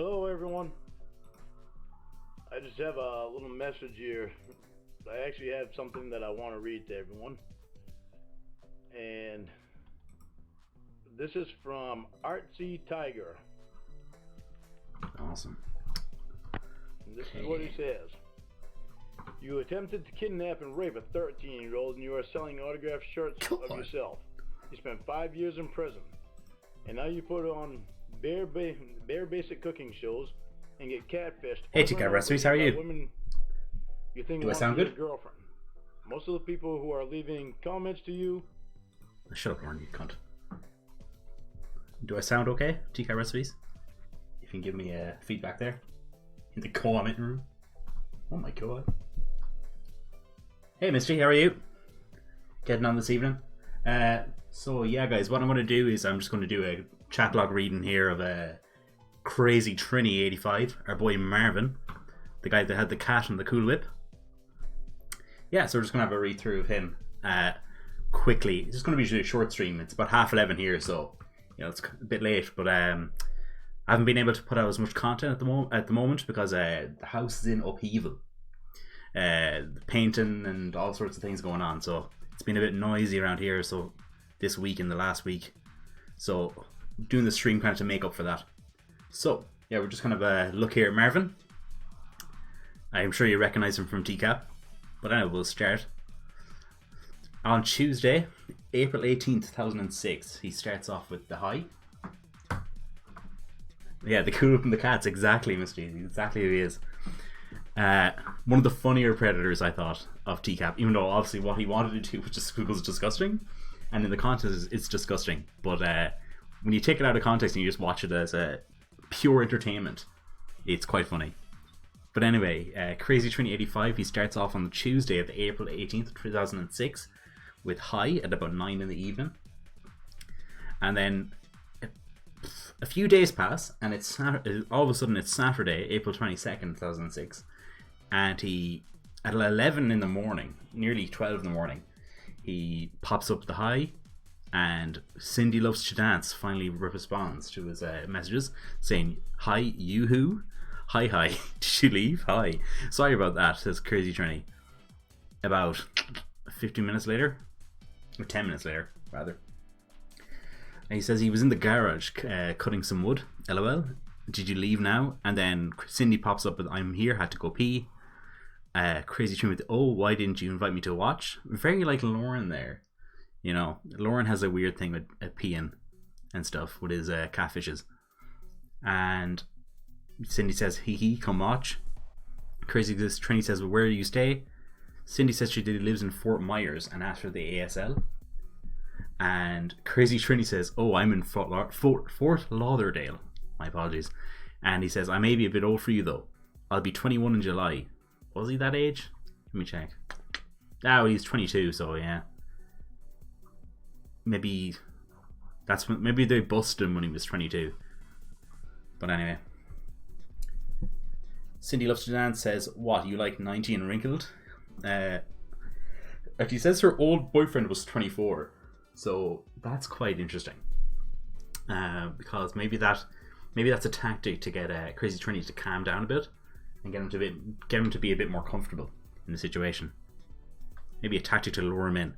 Hello, everyone. I just have a little message here. I actually have something that I want to read to everyone. And this is from Artsy Tiger. Awesome. And this is what he says. You attempted to kidnap and rape a 13-year-old and you are selling autographed shirts of yourself. You spent 5 years in prison. And now you put on bare basic cooking shows and get catfished. Hey, Chica Recipes, how are you? Women you think Do I sound good? Girlfriend. Most of the people who are leaving comments to you. Shut up, Lauren, you cunt. Do I sound okay, Chica Recipes? You can give me feedback there in the comment room. Oh my god. Hey, Misty, how are you? Getting on this evening? So yeah, guys, what I'm going to do is I'm just going to do a chatlog reading here of CrazyTrini85, our boy Marvin, the guy that had the cat and the cool whip. Yeah, so we're just going to have a read through of him quickly. It's just going to be a short stream. It's about 11:30 here, so you know it's a bit late, but I haven't been able to put out as much content at the moment because the house is in upheaval. Painting and all sorts of things going on, so it's been a bit noisy around here. So this week and the last week, so doing the stream kind of to make up for that. So yeah, we're just kind of look here at Marvin. I'm sure you recognize him from TCAP, but anyway, we'll start on Tuesday, April 18th, 2006. He starts off with the high. Yeah, the cool from the cats, exactly, Misty, exactly who he is. One of the funnier predators, I thought, of TCAP, even though obviously what he wanted to do was disgusting, and in the context it's disgusting, but when you take it out of context and you just watch it as a pure entertainment, it's quite funny. But anyway, CrazyTrini85, he starts off on the Tuesday of April 18th, 2006 with high at about 9 in the evening, and then a few days pass and it's all of a sudden it's Saturday, April 22nd, 2006, and he at 11 in the morning, nearly 12 in the morning, he pops up the high, and Cindy Loves to Dance finally responds to his messages saying, "Hi, you who? Hi, did you leave? Hi. Sorry about that," says Crazy Trini. About 15 minutes later, or 10 minutes later, rather. And he says he was in the garage cutting some wood. LOL. Did you leave now? And then Cindy pops up with, "I'm here, had to go pee." Crazy Trini with, "Oh, why didn't you invite me to watch?" Very like Lauren there. You know, Lauren has a weird thing with peeing and stuff with his catfishes. And Cindy says, "He, come watch." Crazy Trini says, "Well, where do you stay?" Cindy says she lives in Fort Myers and asks for the ASL. And Crazy Trini says, "Oh, I'm in Fort Lauderdale. My apologies." And he says, "I may be a bit old for you though. I'll be 21 in July." Was he that age? Let me check. Oh, he's 22, so yeah. Maybe maybe they busted him when he was 22. But anyway. Cindy Loves to Dance says, "What, you like 90 and wrinkled?" She says her old boyfriend was 24. So that's quite interesting, because maybe that's a tactic to get Crazy Trini to calm down a bit and get him to be a bit more comfortable in the situation. Maybe a tactic to lure him in.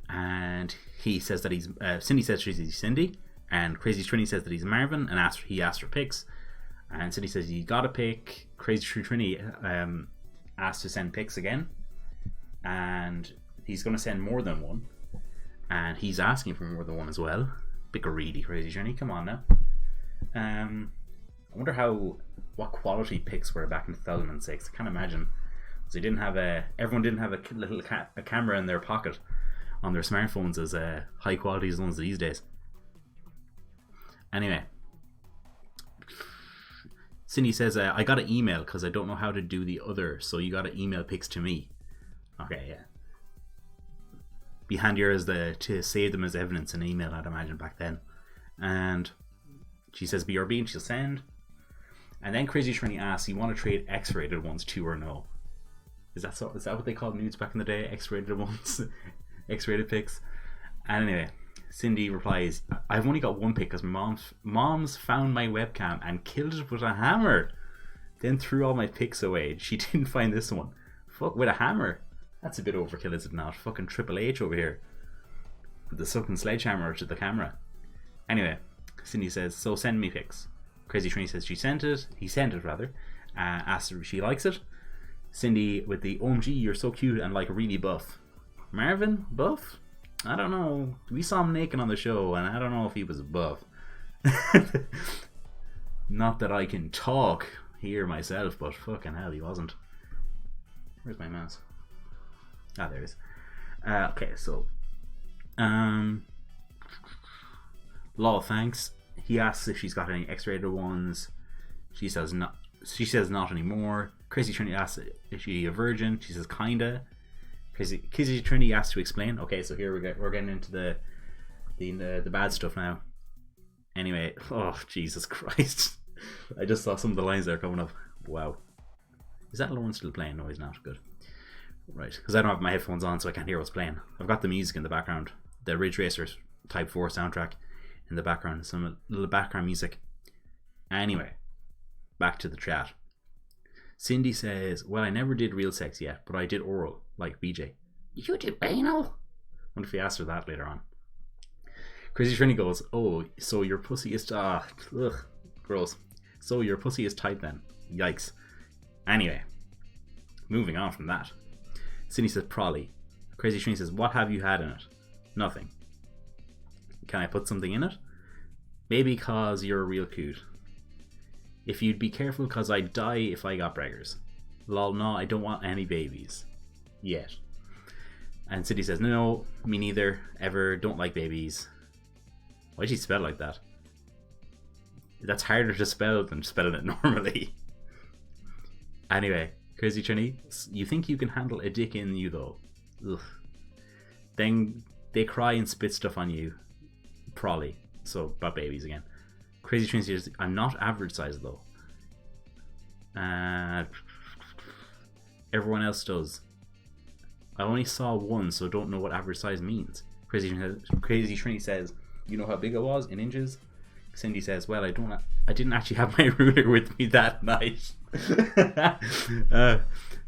And he says that he's Cindy says she's Cindy, and Crazy Trini says that he's Marvin, and he asked for pics, and Cindy says you got a pic. Crazy Trini asked to send pics again, and he's going to send more than one. And he's asking for more than one as well. Bit greedy, Crazy Trini. Come on now. I wonder what quality pics were back in 2006. I can't imagine. So everyone didn't have a little camera in their pocket on their smartphones as high quality as ones these days. Anyway, Cindy says, "I got an email because I don't know how to do the other, so you got to email pics to me." Okay, yeah. Be handier to save them as evidence in email, I'd imagine, back then. And she says BRB, and she'll send. And then Crazy Trini asks, "You want to trade X-rated ones too or no?" Is that what they called nudes back in the day? X-rated ones, X-rated pics. And anyway, Cindy replies, I've only got one pic because my mom's found my webcam and killed it with a hammer. Then threw all my pics away. She didn't find this one. Fuck, with a hammer? That's a bit overkill, is it not? Fucking Triple H over here. With the sucking sledgehammer to the camera. Anyway, Cindy says, so send me pics. Crazy Trini says she sent it. He sent it, rather. Asked her if she likes it. Cindy with the, OMG, you're so cute and like really buff. Marvin? Buff? I don't know. We saw him naked on the show and I don't know if he was buff. Not that I can talk here myself, but fucking hell, he wasn't. Where's my mouse? Ah, there it is. Okay, so Lol, thanks. He asks if she's got any X-rated ones. She says not. She says not anymore. Crazy Trini asks is she a virgin. She says kinda. Crazy Trini asks to explain. Okay, so here we're getting into the bad stuff now. Anyway, oh Jesus Christ! I just saw some of the lines that are coming up. Wow, is that Lauren still playing? No, he's not. Good. Right, because I don't have my headphones on, so I can't hear what's playing. I've got the music in the background, the Ridge Racers Type 4 soundtrack in the background, some little background music. Anyway, back to the chat. Cindy says, well, I never did real sex yet, but I did oral, like BJ. You did anal? Wonder if he asked her that later on. Crazy Trini goes, oh, so your pussy is... ugh, gross. So your pussy is tight then. Yikes. Anyway, moving on from that. Cindy says, probably. Crazy Trini says, what have you had in it? Nothing. Can I put something in it? Maybe cause you're real cute. If you'd be careful cause I'd die if I got braggers. Lol, no, I don't want any babies. Yet. And Cindy says, no, me neither. Ever. Don't like babies. Why'd she spell it like that? That's harder to spell than spelling it normally. Anyway, Crazy Trini, you think you can handle a dick in you though? Ugh. Then they cry and spit stuff on you. Probably. So, about babies again. Crazy Trini says, I'm not average size though. Everyone else does. I only saw one, so don't know what average size means. Crazy Trini says, you know how big it was in inches? Cindy says, well, I didn't actually have my ruler with me that night.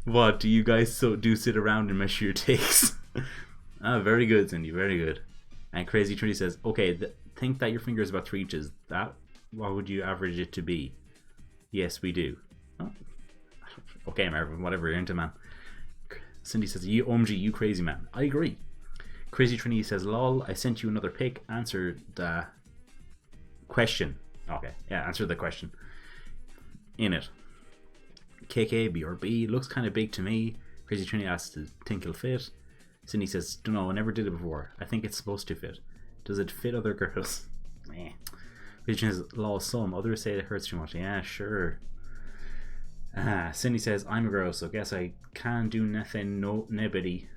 What do you guys do sit around and measure your takes? Very good, Cindy, very good. And Crazy Trini says, okay, think that your finger is about 3 inches. What would you average it to be? Yes, we do. Oh. Okay, Marvin, whatever you're into, man. Cindy says, you OMG, you crazy man. I agree. Crazy Trini says, lol, I sent you another pic. Answer the question. Okay, yeah, answer the question. In it. KKBRB looks kind of big to me. Crazy Trini asks, to think it'll fit? Cindy says, don't know, I never did it before. I think it's supposed to fit. Does it fit other girls? Meh. Crazy Trini says, lol, some. Others say it hurts too much. Yeah, sure. Cindy says, I'm a girl, so guess I can't do nothing nobody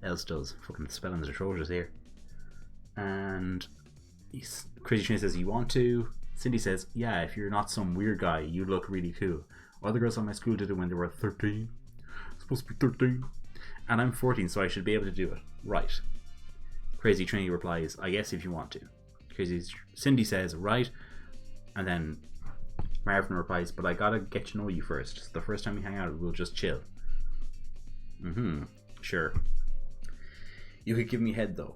else does. Fucking spelling's atrocious here. And Crazy Trini says, you want to? Cindy says, yeah, if you're not some weird guy, you look really cool. Other girls on my school did it when they were 13. Supposed to be 13. And I'm 14, so I should be able to do it. Right. Crazy Trini replies, I guess if you want to. Cindy says, right. And then Marvin replies, but I gotta get to know you first. So the first time we hang out, we'll just chill. Sure. You could give me head though.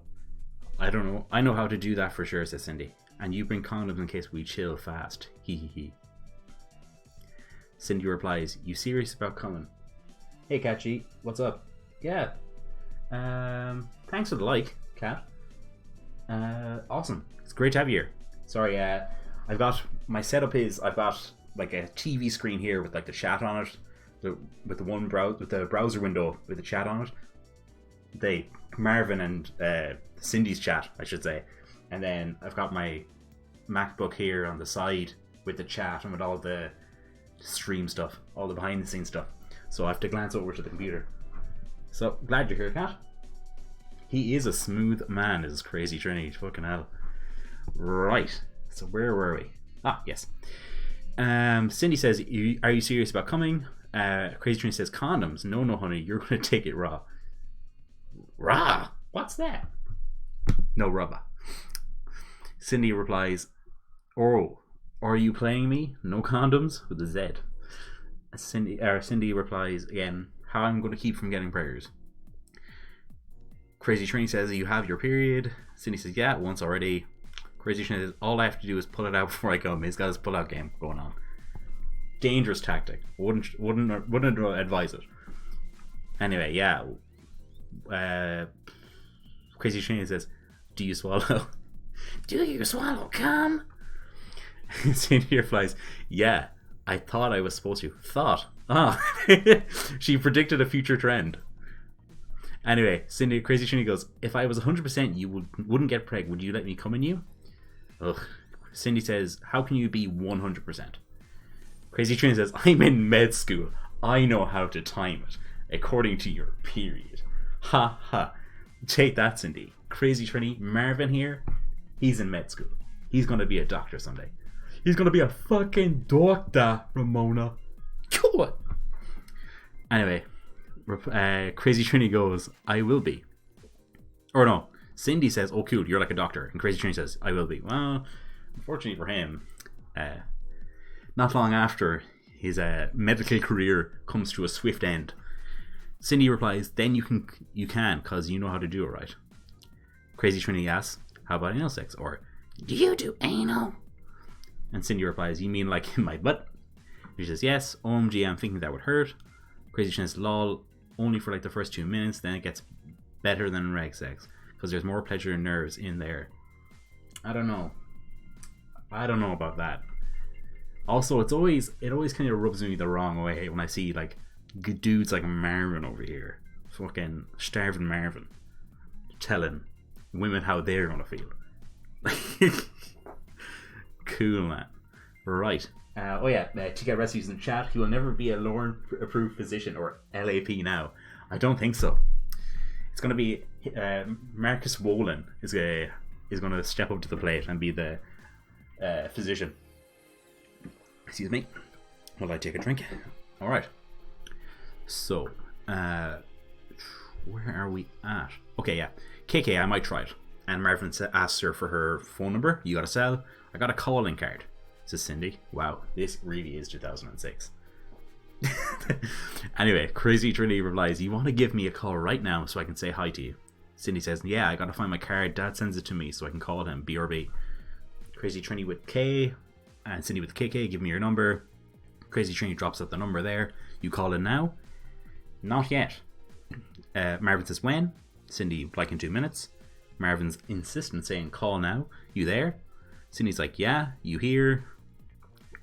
I don't know. I know how to do that for sure, says Cindy. And you bring condoms in case we chill fast. Hee hee hee. Cindy replies, you serious about coming? Hey Catchy, what's up? Yeah. Thanks for the like, Cat. Awesome. It's great to have you here. Sorry, I've got my setup is I've got like a TV screen here with like the chat on it, with the browser window with the chat on it. Marvin and Cindy's chat, I should say, and then I've got my MacBook here on the side with the chat and with all the stream stuff, all the behind the scenes stuff. So I have to glance over to the computer. So glad you're here, Cat. He is a smooth man, is Crazy Trini. Fucking hell. Right. So where were we? Ah, yes. Cindy says, are you serious about coming? Crazy Trini says, condoms. No, honey, you're going to take it raw. Raw? What's that? No rubber. Cindy replies, "Oh, are you playing me? No condoms?" with a Z. Cindy replies again, "How I'm going to keep from getting preggers." CrazyTrini says, "You have your period?" Cindy says, "Yeah, once already." CrazyTrini says, "All I have to do is pull it out before I come." He's got his pull-out game going on. Dangerous tactic. Wouldn't advise it. Anyway, yeah. CrazyTrini says, "Do you swallow?" "Do you swallow cum?" Cindy replies, "Yeah, I thought I was supposed to." Thought. Ah. She predicted a future trend. Anyway, CrazyTrini goes, "If I was 100% you wouldn't get preg, would you let me come in you?" Ugh. Cindy says, "How can you be 100%? CrazyTrini says, "I'm in med school. I know how to time it, according to your period." Ha ha. Take that, Cindy. CrazyTrini, Marvin here, he's in med school. He's going to be a doctor someday. He's going to be a fucking doctor, Ramona. Cool. Anyway, CrazyTrini goes, "I will be." Or no, Cindy says, "Oh cool, you're like a doctor." And CrazyTrini says, "I will be." Well, unfortunately for him, not long after his medical career comes to a swift end, Cindy replies, "Then you can, because you know how to do it right." CrazyTrini asks, "How about anal sex?" Or, "Do you do anal?" And Cindy replies, "You mean like in my butt?" She says, "Yes, OMG, I'm thinking that would hurt." CrazyTrini says, "Lol, only for like the first 2 minutes, then it gets better than reg sex, because there's more pleasure and nerves in there." I don't know about that. Also, it always kind of rubs me the wrong way when I see like dudes like Marvin over here, fucking starving Marvin, telling women how they're gonna feel. Cool, man. Right. TK Rescues in the chat. He will never be a Lauren approved physician, or LAP now. I don't think so. It's gonna be Marcus Wolin is gonna step up to the plate and be the physician. Excuse me. Will I take a drink? All right. So, where are we at? Okay, yeah. KK, I might try it. And Marvin asks her for her phone number. "You got a cell?" "I got a calling card," says Cindy. Wow, this really is 2006. Anyway, CrazyTrini replies, "You want to give me a call right now so I can say hi to you?" Cindy says, "Yeah, I gotta find my card. Dad sends it to me so I can call him. BRB. CrazyTrini with K and Cindy with KK, "Give me your number." CrazyTrini drops out the number there. "You call in now?" "Not yet." Marvin says, "When?" Cindy, "Like in 2 minutes." Marvin's insistent, saying, "Call now. You there?" Cindy's like, "Yeah." "You here?"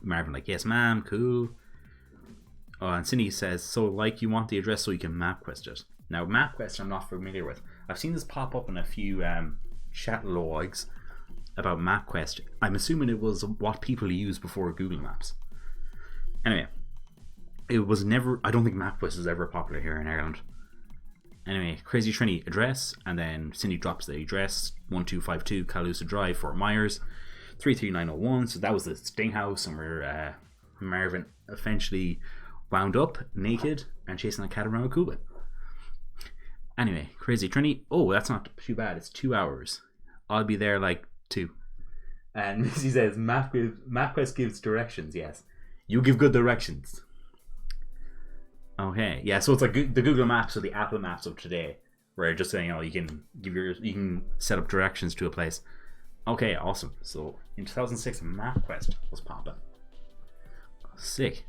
Marvin like, "Yes ma'am, cool." And Cindy says, "So like you want the address so you can MapQuest it." Now MapQuest I'm not familiar with. I've seen this pop up in a few chat logs about MapQuest. I'm assuming it was what people used before Google Maps. Anyway, it was never, I don't think MapQuest was ever popular here in Ireland. Anyway, CrazyTrini address, and then Cindy drops the address, 1252 Calusa Drive, Fort Myers, 33901. So that was the sting house, and where Marvin eventually wound up naked and chasing a cat around a Cuba. Anyway, CrazyTrini, "Oh, that's not too bad. It's 2 hours. I'll be there like 2. And Missy says, "MapQuest gives directions." Yes, you give good directions. Okay, yeah. So it's like the Google Maps or the Apple Maps of today, where just saying, "Oh, you can set up directions to a place." Okay, awesome. So in 2006, MapQuest was popping. Sick.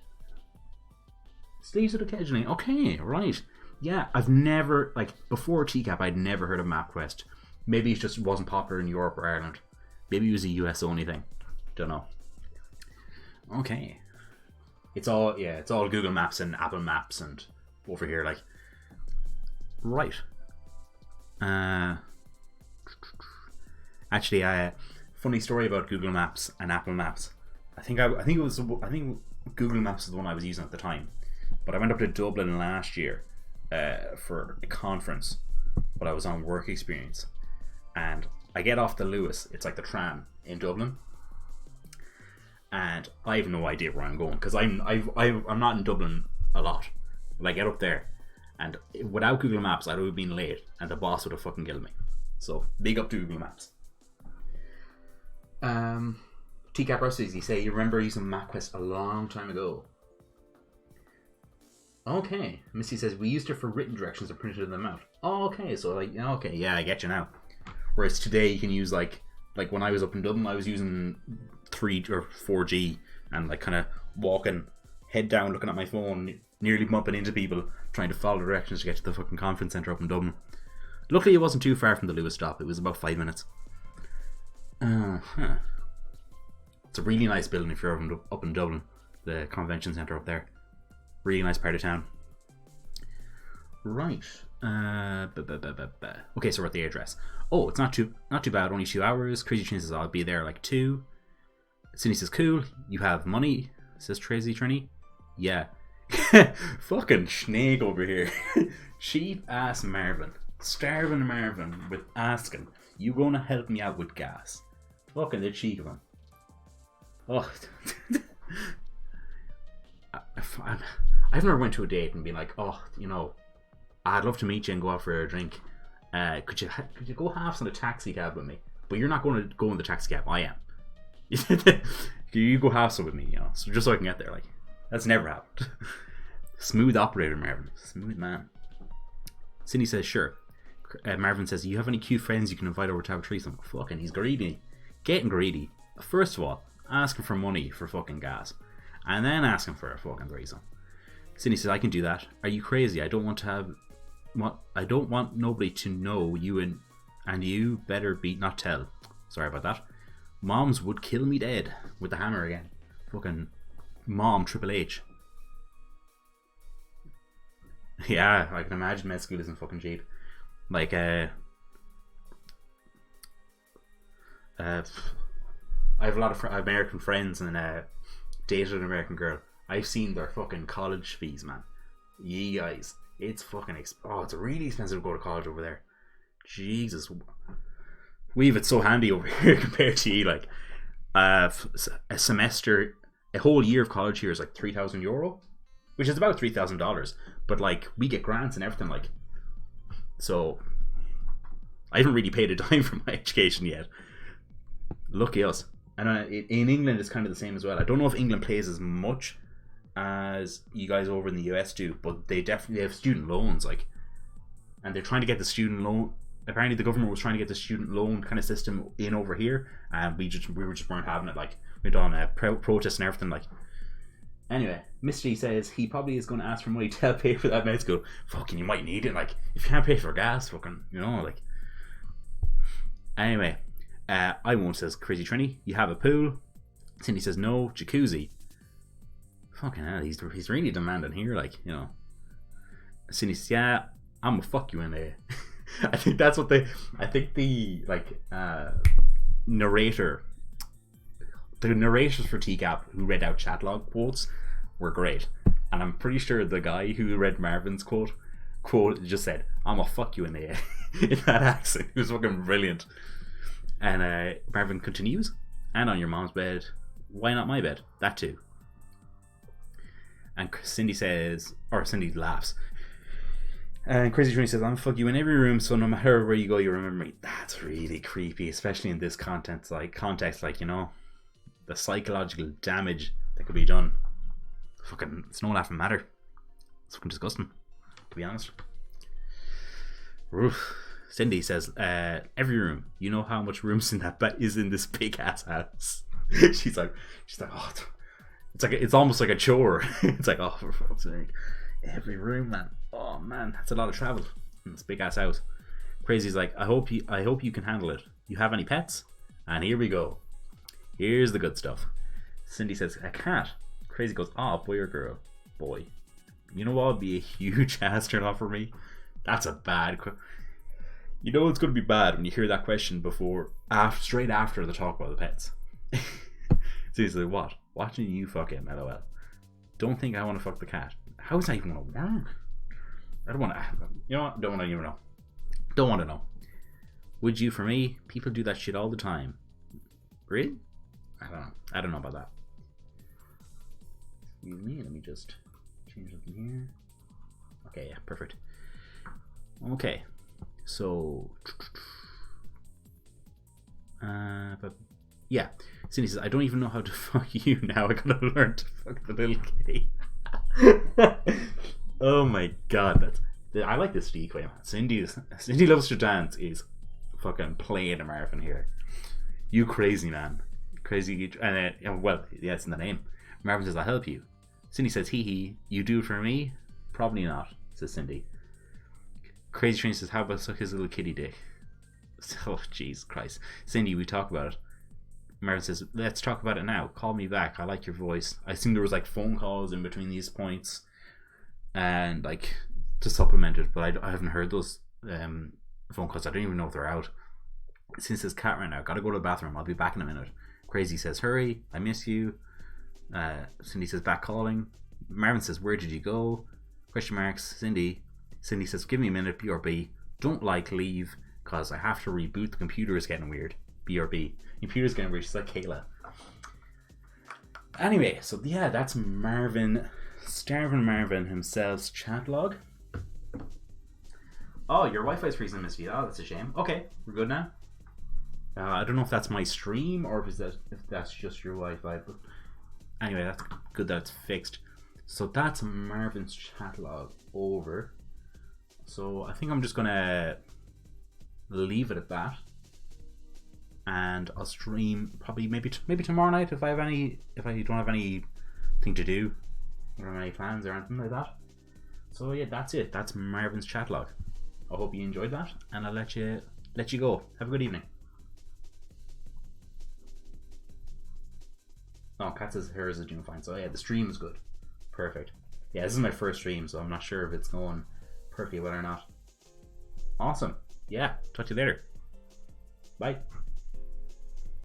Sleeves it occasionally. Okay, right. Yeah, I've never, like, before TCAP, I'd never heard of MapQuest. Maybe it just wasn't popular in Europe or Ireland. Maybe it was a US only thing. Don't know. Okay. It's all Google Maps and Apple Maps and over here, like. Right. Actually, funny story about Google Maps and Apple Maps. I think Google Maps is the one I was using at the time. But I went up to Dublin last year for a conference, but I was on work experience, and I get off the Lewis. It's like the tram in Dublin, and I have no idea where I'm going because I'm not in Dublin a lot. But I get up there, and without Google Maps, I'd have been late, and the boss would have fucking killed me. So big up to Google Maps. TCAP Rusties, you say you remember using MapQuest a long time ago. Okay. Missy says we used it for written directions and printed them out. Oh, okay. So like, okay, yeah, I get you now. Whereas today you can use like when I was up in Dublin, I was using 3 or 4G and like kind of walking head down, looking at my phone, nearly bumping into people, trying to follow directions to get to the fucking conference centre up in Dublin. Luckily, it wasn't too far from the Lewis stop. It was about 5 minutes. It's a really nice building if you're up in Dublin, the convention centre up there. Really nice part of town. Right. Okay, so we're at the address. Oh, it's not too bad. Only 2 hours. Crazy Trini says I'll be there like 2. Sydney says cool. You have money, says Crazy Trini. Yeah. Fucking snake over here. Cheap ass Marvin. Starving Marvin with asking, you gonna help me out with gas? Fucking the cheek of him. Oh. I've never went to a date and been like, oh, you know, I'd love to meet you and go out for a drink. Could you go halves on a taxi cab with me? But you're not going to go in the taxi cab. I am. You go halves with me, you know, so just so I can get there. Like, that's never happened. Smooth operator, Marvin. Smooth man. Cindy says, sure. Marvin says, you have any cute friends you can invite over to have a threesome? Fucking, he's greedy. Getting greedy. First of all, asking for money for fucking gas. And then asking for a fucking threesome. Cindy says, I can do that. Are you crazy? I don't want nobody to know you and you better be not tell. Sorry about that. Moms would kill me dead with the hammer again. Fucking mom Triple H. Yeah, I can imagine med school isn't fucking cheap. Like, I have a lot of American friends and dated an American girl. I've seen their fucking college fees, man. Ye guys, it's fucking it's really expensive to go to college over there. Jesus, we have it so handy over here compared to you. Like, a semester, a whole year of college here is like €3,000, which is about $3,000. But like, we get grants and everything. Like, so I haven't really paid a dime for my education yet. Lucky us. And in England, it's kind of the same as well. I don't know if England pays as much as you guys over in the US do, but they definitely have student loans, like, and they're trying to get the student loan. Apparently, the government was trying to get the student loan kind of system in over here, and we weren't having it. Like, we'd done a protest and everything. Like, anyway, Misty says he probably is going to ask for money to help pay for that med school. Fucking, you might need it. Like, if you can't pay for gas, fucking, you know, like. Anyway. I won't, says Crazy Trini. You have a pool? Cindy says no. Jacuzzi. Fucking hell, he's really demanding here, like, you know. Cindy says, yeah, I'm gonna fuck you in there. I think that's what the narrators for TCAP who read out Chatlog quotes were great. And I'm pretty sure the guy who read Marvin's quote just said, I'm gonna fuck you in there in that accent. It was fucking brilliant. And Marvin continues, and on your mom's bed, why not my bed? That too. And Cindy laughs. And Crazy Trini says, I'm gonna fuck you in every room, so no matter where you go, you remember me. That's really creepy, especially in this context, like, you know, the psychological damage that could be done. Fucking, it's no laughing matter. It's fucking disgusting, to be honest. Oof. Cindy says, every room. You know how much room's in that is in this big ass house. she's like, oh, it's almost like a chore. It's like, oh, for fuck's sake, every room, man. Oh man, that's a lot of travel in this big ass house. Crazy's like, I hope you can handle it. You have any pets? And here we go. Here's the good stuff. Cindy says, a cat. Crazy goes, oh, boy or girl? Boy. You know what would be a huge ass turn off for me? That's a bad question. You know it's going to be bad when you hear that question straight after the talk about the pets. So he's like, what? Watching you fuck him, lol. Don't think I want to fuck the cat. How is that even going to work? I don't want to. You know what? Don't want to even know. Don't want to know. Would you for me? People do that shit all the time. Really? I don't know about that. Excuse me. Let me just change something here. Okay, yeah, perfect. Okay. So, Yeah. Cindy says, I don't even know how to fuck you now. I gotta learn to fuck the little K. Oh my god. I like this decoy, man. Cindy Loves to Dance is fucking playing a Marvin here. You crazy man. Crazy. Well, yeah, it's in the name. Marvin says, I'll help you. Cindy says, hee hee. You do it for me? Probably not, says Cindy. Crazy Train says, how about suck his little kitty dick? Oh, jeez Christ. Cindy, we talk about it. Marvin says, let's talk about it now. Call me back. I like your voice. I assume there was like phone calls in between these points and like to supplement it, but I haven't heard those phone calls. I don't even know if they're out. Cindy says, cat right now. Gotta go to the bathroom. I'll be back in a minute. Crazy says, hurry. I miss you. Cindy says, back calling. Marvin says, where did you go? Question marks. Cindy says, give me a minute. BRB. Don't like leave because I have to reboot. The computer is getting weird. BRB. Computer's getting weird. She's like Kayla. Anyway, so yeah, that's Marvin, Starvin Marvin himself's chat log. Oh, your Wi-Fi's freezing, Miss V. Oh, that's a shame. Okay, we're good now. I don't know if that's my stream or if that's just your Wi-Fi, but anyway, that's good that it's fixed. So that's Marvin's chat log over. So I think I'm just gonna leave it at that, and I'll stream probably maybe tomorrow night if I don't have anything to do, or don't have any plans or anything like that. So yeah, that's it. That's Marvin's chat log. I hope you enjoyed that, and I'll let you go. Have a good evening. Oh, Kat says hers is doing fine. So yeah, the stream is good. Perfect. Yeah, this is my first stream, so I'm not sure if it's going perfectly well or not. Awesome. Yeah, talk to you later. Bye.